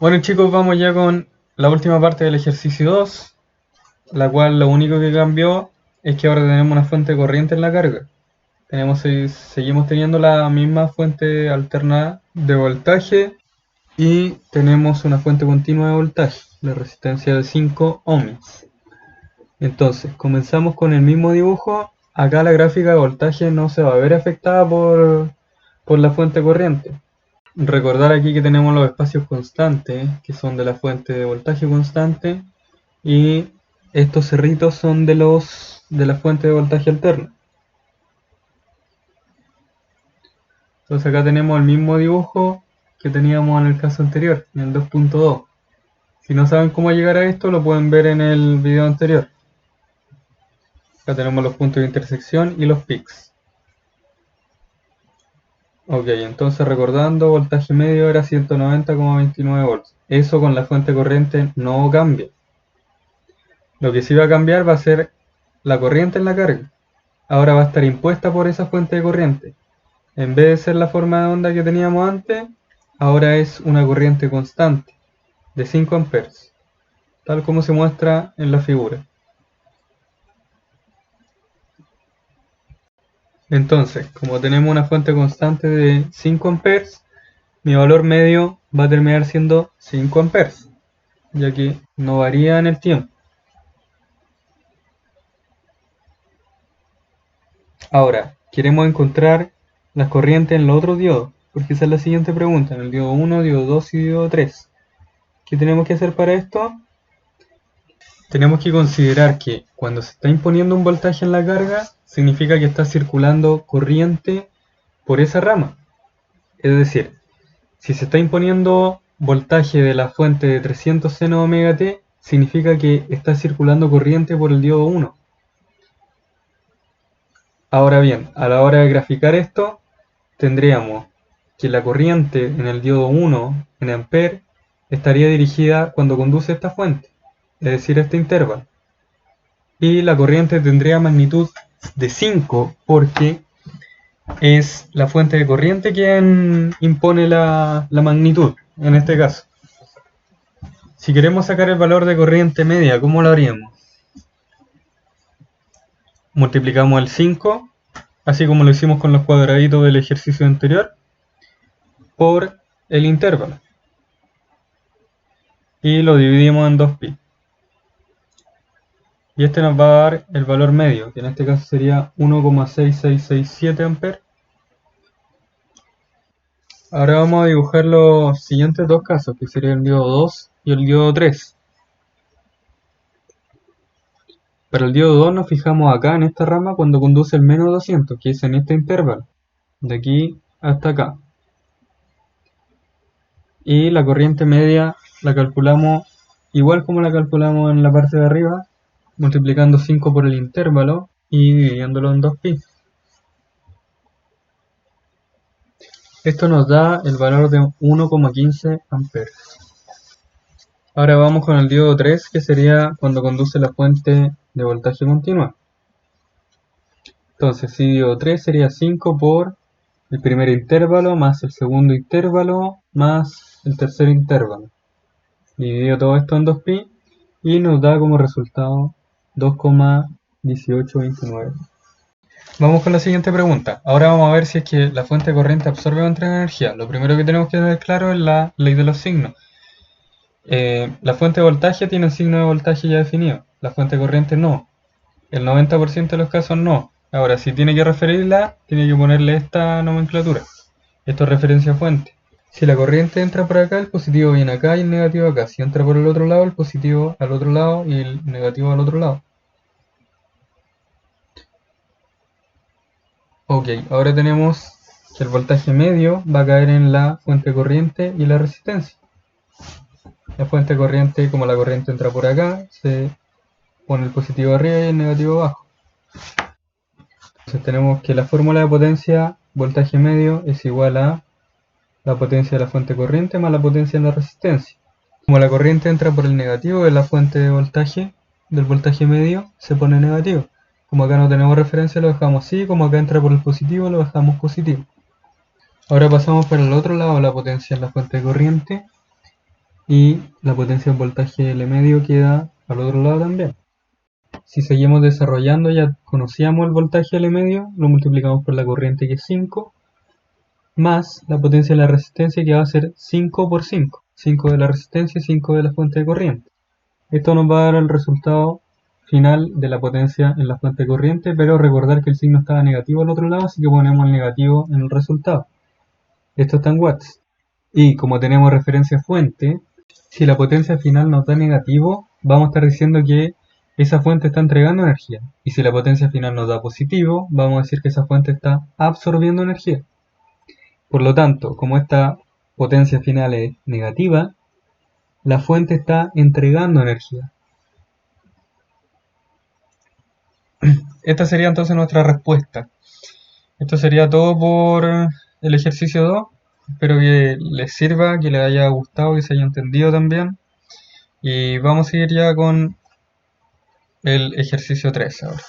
Bueno chicos, vamos ya con la última parte del ejercicio 2, la cual lo único que cambió es que ahora tenemos una fuente corriente en la carga. Seguimos teniendo la misma fuente alterna de voltaje y tenemos una fuente continua de voltaje, la resistencia de 5 ohms. Entonces, comenzamos con el mismo dibujo. Acá la gráfica de voltaje no se va a ver afectada por la fuente corriente. Recordar aquí que tenemos los espacios constantes, que son de la fuente de voltaje constante, y estos cerritos son de la fuente de voltaje alterna. Entonces acá tenemos el mismo dibujo que teníamos en el caso anterior, en el 2.2. Si no saben cómo llegar a esto, lo pueden ver en el video anterior. Acá tenemos los puntos de intersección y los pics. Ok, entonces recordando, voltaje medio era 190,29 volts. Eso con la fuente corriente no cambia. Lo que sí va a cambiar va a ser la corriente en la carga. Ahora va a estar impuesta por esa fuente de corriente. En vez de ser la forma de onda que teníamos antes, ahora es una corriente constante de 5 amperes, tal como se muestra en la figura. Entonces, como tenemos una fuente constante de 5 amperes, mi valor medio va a terminar siendo 5 amperes, ya que no varía en el tiempo. Ahora, queremos encontrar las corrientes en los otros diodos, porque esa es la siguiente pregunta, en el diodo 1, diodo 2 y diodo 3. ¿Qué tenemos que hacer para esto? Tenemos que considerar que cuando se está imponiendo un voltaje en la carga, significa que está circulando corriente por esa rama. Es decir, si se está imponiendo voltaje de la fuente de 300 seno omega t, significa que está circulando corriente por el diodo 1. Ahora bien, a la hora de graficar esto, tendríamos que la corriente en el diodo 1 en amper estaría dirigida cuando conduce esta fuente, es decir, este intervalo. Y la corriente tendría magnitud de 5 porque es la fuente de corriente quien impone la magnitud, en este caso. Si queremos sacar el valor de corriente media, ¿cómo lo haríamos? Multiplicamos el 5, así como lo hicimos con los cuadraditos del ejercicio anterior, por el intervalo. Y lo dividimos en 2pi. Y este nos va a dar el valor medio, que en este caso sería 1,6667 amperes. Ahora vamos a dibujar los siguientes dos casos, que serían el diodo 2 y el diodo 3. Para el diodo 2 nos fijamos acá en esta rama cuando conduce el menos 200, que es en este intervalo, de aquí hasta acá. Y la corriente media la calculamos igual como la calculamos en la parte de arriba, multiplicando 5 por el intervalo y dividiéndolo en 2pi. Esto nos da el valor de 1,15 amperes. Ahora vamos con el diodo 3, que sería cuando conduce la fuente de voltaje continua. Entonces, si diodo 3 sería 5 por el primer intervalo más el segundo intervalo más el tercer intervalo. Dividido todo esto en 2pi y nos da como resultado 2,1829. Vamos con la siguiente pregunta. Ahora vamos a ver si es que la fuente de corriente absorbe o entrega energía. Lo primero que tenemos que tener claro es la ley de los signos. La fuente de voltaje tiene un signo de voltaje ya definido. La fuente de corriente no. El 90% de los casos no. Ahora, si tiene que referirla, tiene que ponerle esta nomenclatura. Esto es referencia a fuente. Si la corriente entra por acá, el positivo viene acá y el negativo acá. Si entra por el otro lado, el positivo al otro lado y el negativo al otro lado. Ok, ahora tenemos que el voltaje medio va a caer en la fuente corriente y la resistencia. La fuente corriente, como la corriente entra por acá, se pone el positivo arriba y el negativo abajo. Entonces tenemos que la fórmula de potencia voltaje medio es igual a la potencia de la fuente corriente más la potencia de la resistencia. Como la corriente entra por el negativo de la fuente de voltaje, del voltaje medio, se pone negativo. Como acá no tenemos referencia, lo dejamos así. Como acá entra por el positivo, lo dejamos positivo. Ahora pasamos por el otro lado, la potencia en la fuente de corriente. y la potencia en voltaje L medio queda al otro lado también. Si seguimos desarrollando, ya conocíamos el voltaje L medio, lo multiplicamos por la corriente, que es 5, más la potencia de la resistencia, que va a ser 5 por 5. 5 de la resistencia y 5 de la fuente de corriente. Esto nos va a dar el resultado final de la potencia en la fuente de corriente, pero recordar que el signo estaba negativo al otro lado, así que ponemos el negativo en el resultado. Esto está en watts. Y como tenemos referencia fuente, si la potencia final nos da negativo, vamos a estar diciendo que esa fuente está entregando energía. Y si la potencia final nos da positivo, vamos a decir que esa fuente está absorbiendo energía. Por lo tanto, como esta potencia final es negativa, la fuente está entregando energía. Esta sería entonces nuestra respuesta. Esto sería todo por el ejercicio 2. Espero que les sirva, que les haya gustado, que se haya entendido también. Y vamos a seguir ya con el ejercicio 3 ahora.